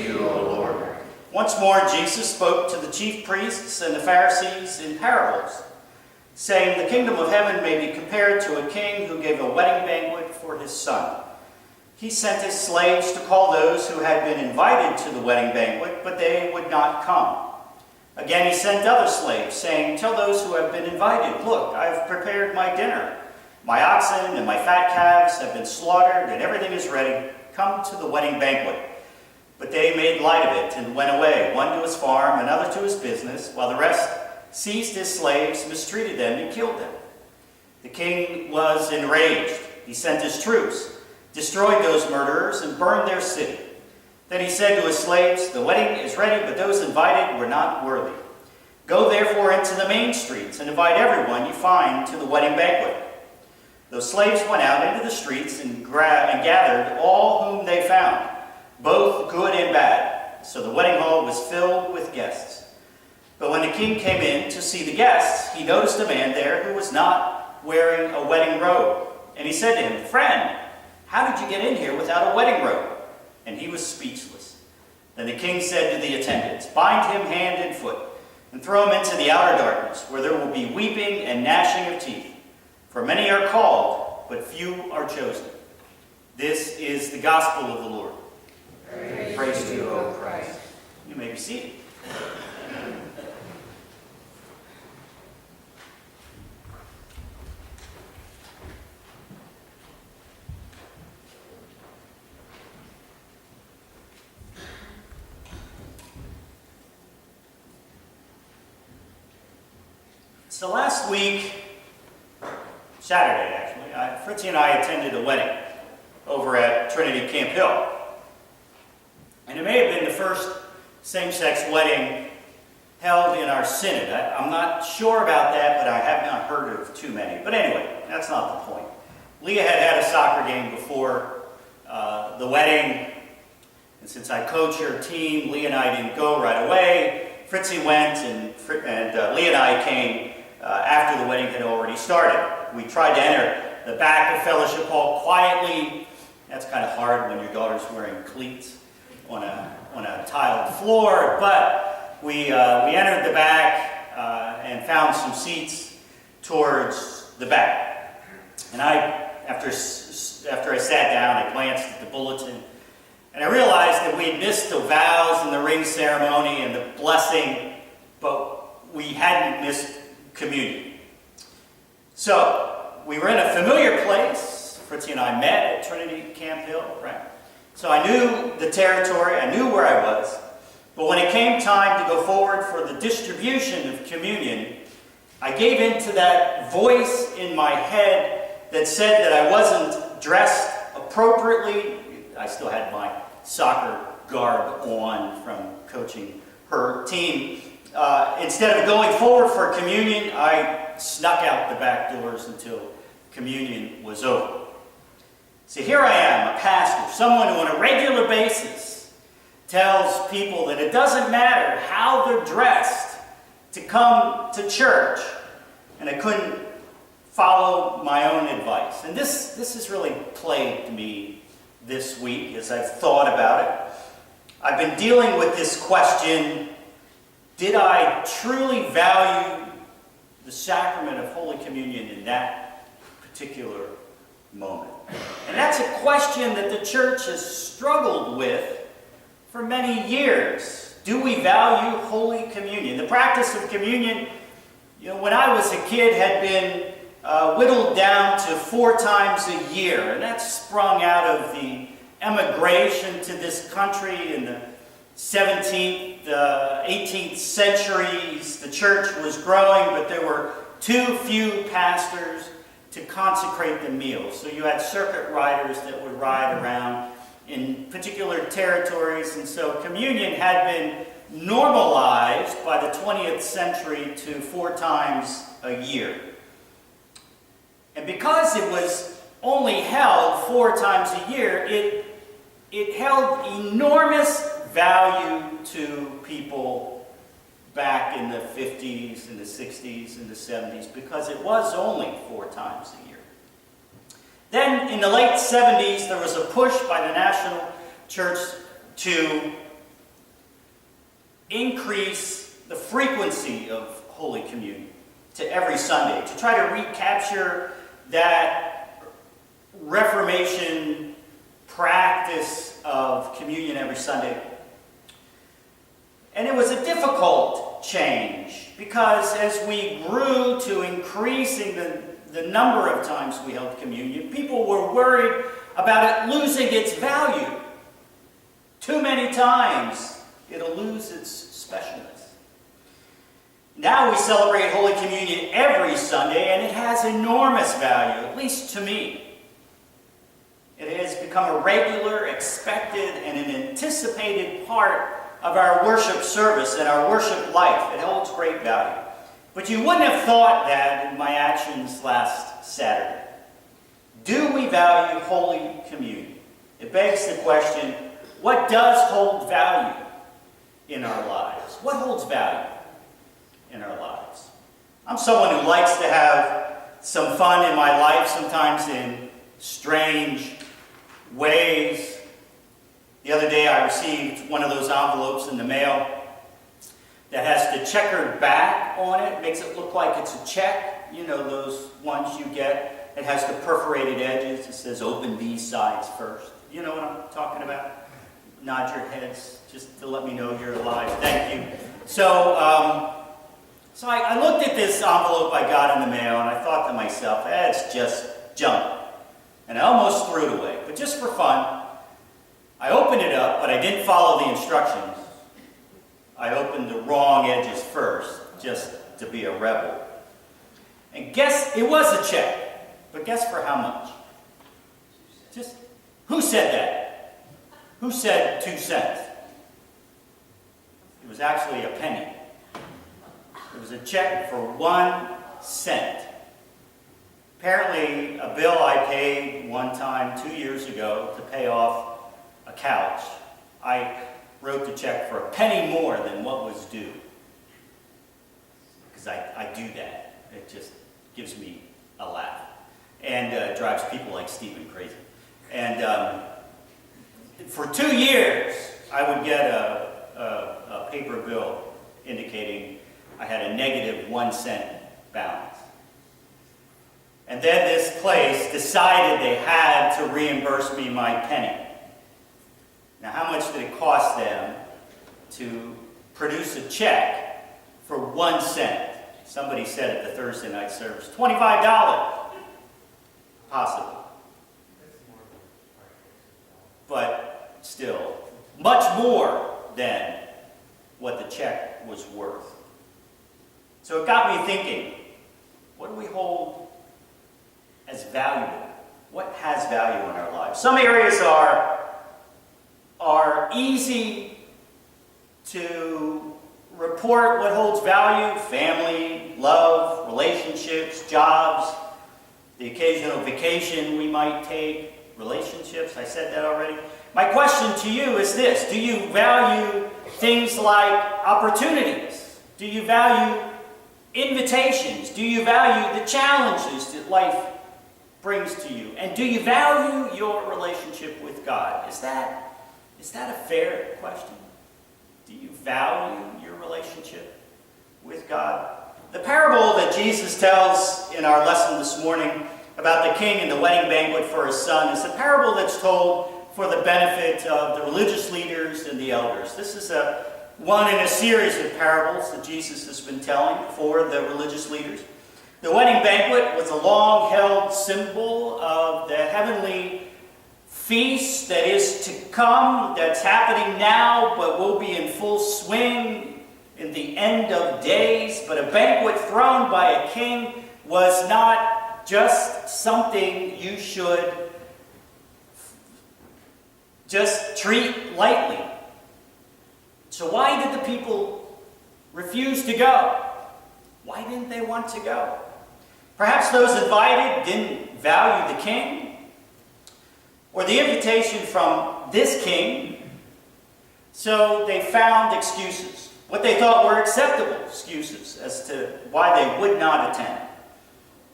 you, O Lord. Once more Jesus spoke to the chief priests and the Pharisees in parables, saying, "The kingdom of heaven may be compared to a king who gave a wedding banquet for his son. He sent his slaves to call those who had been invited to the wedding banquet, but they would not come. Again he sent other slaves, saying, 'Tell those who have been invited, look, I have prepared my dinner. My oxen and my fat calves have been slaughtered, and everything is ready. Come to the wedding banquet.' But they made light of it and went away, one to his farm, another to his business, while the rest seized his slaves, mistreated them, and killed them. The king was enraged. He sent his troops, destroyed those murderers, and burned their city. Then he said to his slaves, 'The wedding is ready, but those invited were not worthy. Go therefore into the main streets and invite everyone you find to the wedding banquet.' Those slaves went out into the streets and gathered all whom they found, both good and bad. So the wedding hall was filled with guests. But when the king came in to see the guests, he noticed a man there who was not wearing a wedding robe. And he said to him, 'Friend, how did you get in here without a wedding robe?' And he was speechless. Then the king said to the attendants, 'Bind him hand and foot, and throw him into the outer darkness, where there will be weeping and gnashing of teeth. For many are called, but few are chosen.' This is the gospel of the Lord. Praise to you, O Christ." You may be seated. So last week, Saturday actually, Fritzy and I attended a wedding over at Trinity Camp Hill. And it may have been the first same-sex wedding held in our synod. I'm not sure about that, but I have not heard of too many. But anyway, that's not the point. Leah had a soccer game before the wedding, and since I coach her team, Leah and I didn't go right away. Fritzy went, and Leah and I came after the wedding had already started. We tried to enter the back of Fellowship Hall quietly. That's kind of hard when your daughter's wearing cleats on a tiled floor, but we entered the back and found some seats towards the back. And after I sat down, I glanced at the bulletin, and I realized that we had missed the vows and the ring ceremony and the blessing, but we hadn't missed communion. So we were in a familiar place. Fritzy and I met at Trinity Camp Hill, right? So I knew the territory, I knew where I was, but when it came time to go forward for the distribution of communion, I gave in to that voice in my head that said that I wasn't dressed appropriately. I still had my soccer garb on from coaching her team. Instead of going forward for communion, I snuck out the back doors until communion was over. See, here I am, a pastor, someone who on a regular basis tells people that it doesn't matter how they're dressed to come to church, and I couldn't follow my own advice. And this has really plagued me this week as I've thought about it. I've been dealing with this question: did I truly value the sacrament of Holy Communion in that particular moment? And that's a question that the church has struggled with for many years. Do we value Holy Communion? The practice of communion, when I was a kid, had been whittled down to 4 times a year, and that sprung out of the emigration to this country in the 17th, 18th centuries. The church was growing, but there were too few pastors to consecrate the meals. So you had circuit riders that would ride around in particular territories, and so communion had been normalized by the 20th century to 4 times a year. And because it was only held 4 times a year, it held enormous value to people back in the 50s and the 60s and the 70s, because it was only 4 times a year. Then in the late 70s, there was a push by the national church to increase the frequency of Holy Communion to every Sunday, to try to recapture that Reformation practice of communion every Sunday. And it was a difficult change because as we grew to increasing the number of times we held communion, people were worried about it losing its value. Too many times, it'll lose its specialness. Now we celebrate Holy Communion every Sunday, and it has enormous value, at least to me. It has become a regular, expected, and an anticipated part of our worship service and our worship life. It holds great value. But you wouldn't have thought that in my actions last Saturday. Do we value Holy Communion? It begs the question, what does hold value in our lives? What holds value in our lives? I'm someone who likes to have some fun in my life, sometimes in strange ways. The other day I received one of those envelopes in the mail that has the checkered back on it. It makes it look like it's a check. You know those ones you get. It has the perforated edges. It says open these sides first. You know what I'm talking about? Nod your heads just to let me know you're alive. Thank you. So I looked at this envelope I got in the mail and I thought to myself, it's just junk. And I almost threw it away. But just for fun, I opened it up, but I didn't follow the instructions. I opened the wrong edges first, just to be a rebel. And guess, it was a check, but guess for how much? Just, who said that? Who said 2 cents? It was actually a penny. It was a check for 1 cent. Apparently, a bill I paid one time 2 years ago to pay off a couch, I wrote the check for a penny more than what was due. Because I do that. It just gives me a laugh. And drives people like Stephen crazy. And for 2 years, I would get a paper bill indicating I had a negative 1 cent balance. And then this place decided they had to reimburse me my penny. Now, how much did it cost them to produce a check for 1 cent? Somebody said at the Thursday night service, $25. Possible. But still, much more than what the check was worth. So it got me thinking, what do we hold as valuable? What has value in our lives? Some areas are easy to report what holds value: family, love, relationships, jobs, the occasional vacation we might take, relationships. I said that already. My question to you is this: do you value things like opportunities? Do you value invitations? Do you value the challenges that life brings to you? And do you value your relationship with God? Is that a fair question? Do you value your relationship with God? The parable that Jesus tells in our lesson this morning about the king and the wedding banquet for his son is a parable that's told for the benefit of the religious leaders and the elders. This is one in a series of parables that Jesus has been telling for the religious leaders. The wedding banquet was a long-held symbol of the heavenly feast that is to come, that's happening now, but will be in full swing in the end of days. But a banquet thrown by a king was not just something you should just treat lightly. So why did the people refuse to go? Why didn't they want to go? Perhaps those invited didn't value the king, or the invitation from this king, so they found excuses, what they thought were acceptable excuses as to why they would not attend.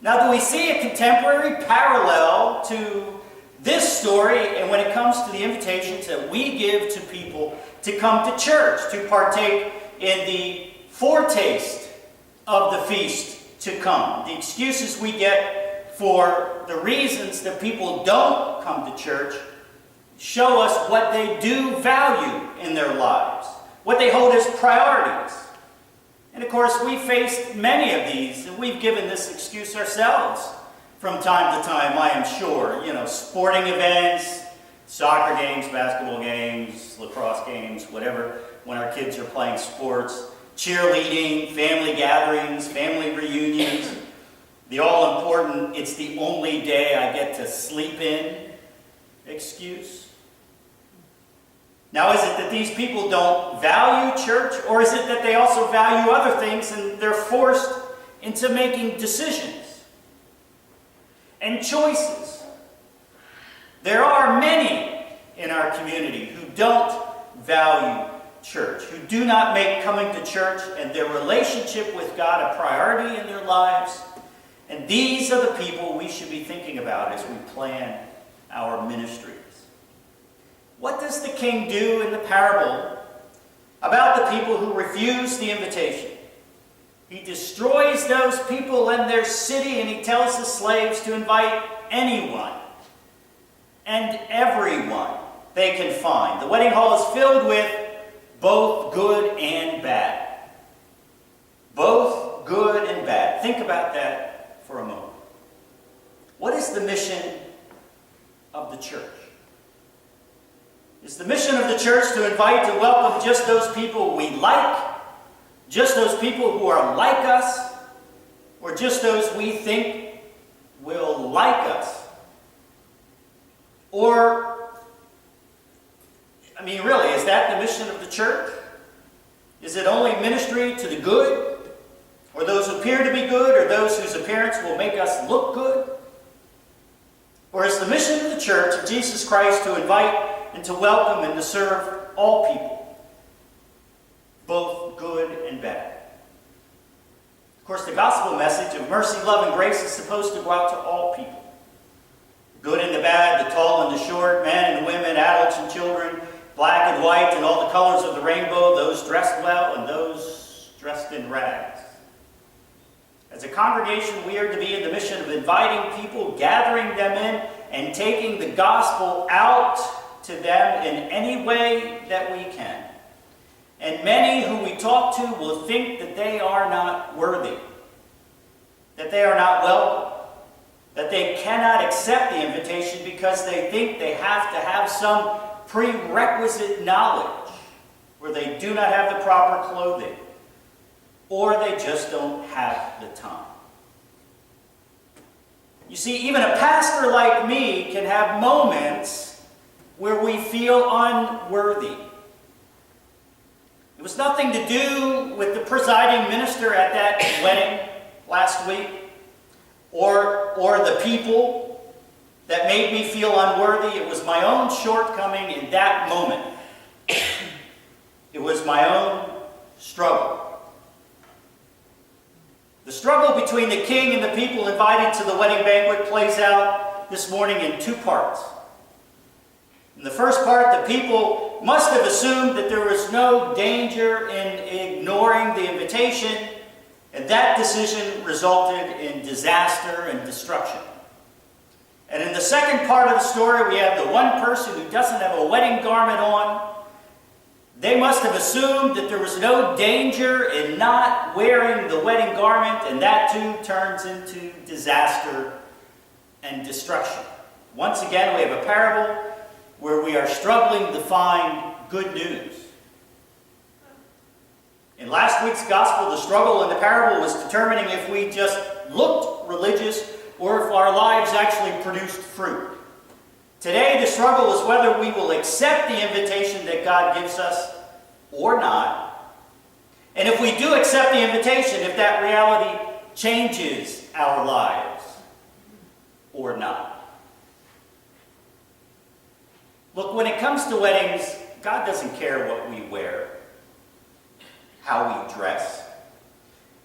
Now, do we see a contemporary parallel to this story and when it comes to the invitations that we give to people to come to church, to partake in the foretaste of the feast to come. The excuses we get for the reasons that people don't come to church show us what they do value in their lives, what they hold as priorities. And of course, we faced many of these, and we've given this excuse ourselves from time to time, I am sure. You know, sporting events, soccer games, basketball games, lacrosse games, whatever, when our kids are playing sports, cheerleading, family gatherings, family reunions, the all-important, it's the only day I get to sleep in excuse. Now, is it that these people don't value church, or is it that they also value other things and they're forced into making decisions and choices? There are many in our community who don't value church, who do not make coming to church and their relationship with God a priority in their lives. And these are the people we should be thinking about as we plan our ministries. What does the king do in the parable about the people who refuse the invitation? He destroys those people and their city, and he tells the slaves to invite anyone and everyone they can find. The wedding hall is filled with both good and bad. Both good and bad. Think about that for a moment. What is the mission of the church? Is the mission of the church to invite, to welcome just those people we like, just those people who are like us, or just those we think will like us? Or, I mean, really, is that the mission of the church? Is it only ministry to the good, or those who appear to be good, or those whose appearance will make us look good? Or is the mission of the church of Jesus Christ to invite and to welcome and to serve all people, both good and bad? Of course, the gospel message of mercy, love, and grace is supposed to go out to all people. Good and the bad, the tall and the short, men and women, adults and children, black and white, and all the colors of the rainbow, those dressed well and those dressed in rags. As a congregation, we are to be in the mission of inviting people, gathering them in, and taking the gospel out to them in any way that we can. And many who we talk to will think that they are not worthy, that they are not welcome, that they cannot accept the invitation because they think they have to have some prerequisite knowledge, or they do not have the proper clothing, or they just don't have the time. You see, even a pastor like me can have moments where we feel unworthy. It was nothing to do with the presiding minister at that wedding last week, or the people that made me feel unworthy. It was my own shortcoming in that moment. It was my own struggle. The struggle between the king and the people invited to the wedding banquet plays out this morning in two parts. In the first part, the people must have assumed that there was no danger in ignoring the invitation, and that decision resulted in disaster and destruction. And in the second part of the story, we have the one person who doesn't have a wedding garment on. They must have assumed that there was no danger in not wearing the wedding garment, and that too turns into disaster and destruction. Once again, we have a parable where we are struggling to find good news. In last week's gospel, the struggle in the parable was determining if we just looked religious or if our lives actually produced fruit. Today, the struggle is whether we will accept the invitation that God gives us or not. And if we do accept the invitation, if that reality changes our lives or not. Look, when it comes to weddings, God doesn't care what we wear, how we dress.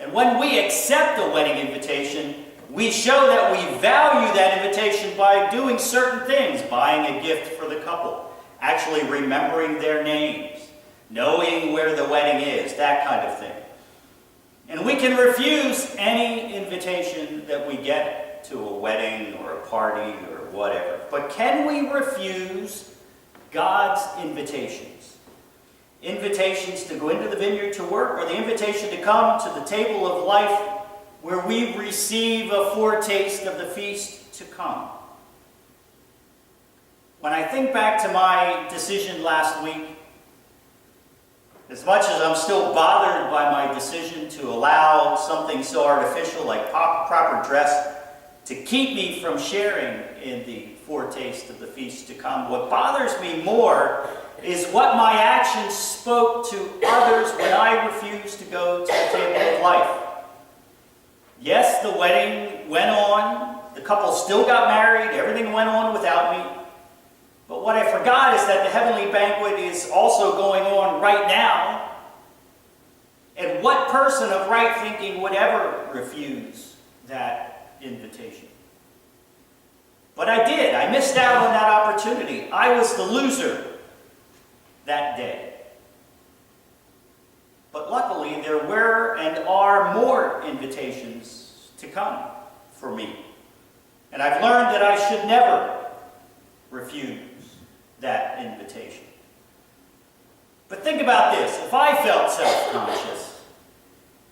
And when we accept a wedding invitation, we show that we value that invitation by doing certain things, buying a gift for the couple, actually remembering their names, knowing where the wedding is, that kind of thing. And we can refuse any invitation that we get to a wedding or a party or whatever. But can we refuse God's invitations? Invitations to go into the vineyard to work, or the invitation to come to the table of life where we receive a foretaste of the feast to come. When I think back to my decision last week, as much as I'm still bothered by my decision to allow something so artificial like proper dress to keep me from sharing in the foretaste of the feast to come, what bothers me more is what my actions spoke to others when I refused to go to the table of life. Yes, the wedding went on, the couple still got married, everything went on without me. But what I forgot is that the heavenly banquet is also going on right now. And what person of right thinking would ever refuse that invitation? But I did. I missed out on that opportunity. I was the loser that day. But luckily, there were and are more invitations to come for me. And I've learned that I should never refuse that invitation. But think about this. If I felt self-conscious,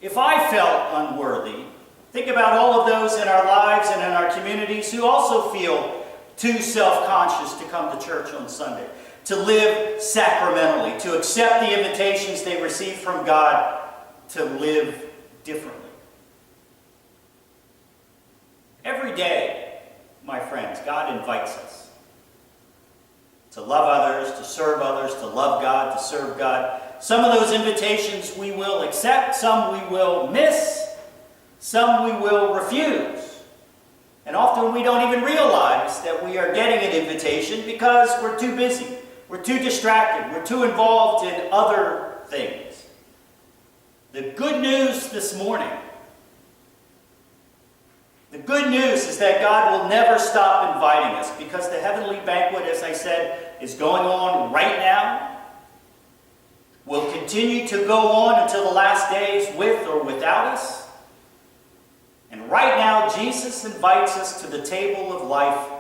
if I felt unworthy, think about all of those in our lives and in our communities who also feel too self-conscious to come to church on Sunday, to live sacramentally, to accept the invitations they receive from God to live differently. Every day, my friends, God invites us to love others, to serve others, to love God, to serve God. Some of those invitations we will accept, some we will miss, some we will refuse. And often we don't even realize that we are getting an invitation because we're too busy, we're too distracted, we're too involved in other things. The good news this morning, the good news is that God will never stop inviting us, because the heavenly banquet, as I said, is going on right now, will continue to go on until the last days with or without us. And right now, Jesus invites us to the table of life,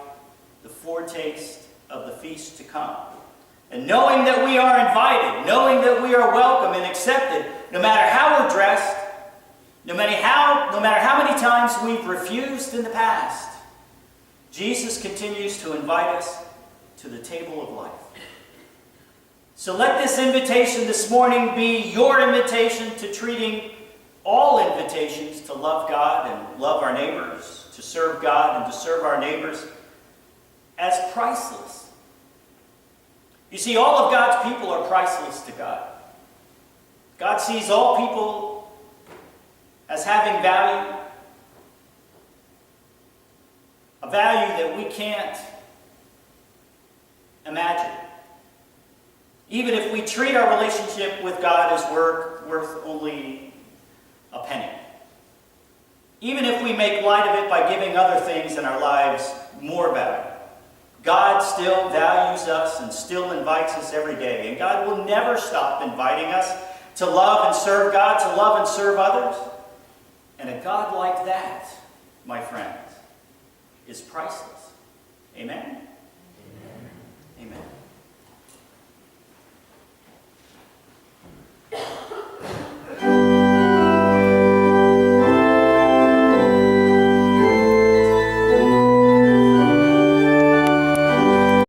the foretaste of the feast to come. And knowing that we are invited, knowing that we are welcome and accepted, no matter how we're dressed, no matter how many times we've refused in the past, Jesus continues to invite us to the table of life. So let this invitation this morning be your invitation to treating all invitations to love God and love our neighbors, to serve God and to serve our neighbors, as priceless. You see, all of God's people are priceless to God. God sees all people as having value, a value that we can't imagine. Even if we treat our relationship with God as worth only a penny. Even if we make light of it by giving other things in our lives more value, God still values us and still invites us every day. And God will never stop inviting us to love and serve God, to love and serve others. And a God like that, my friends, is priceless. Amen? Amen. Amen.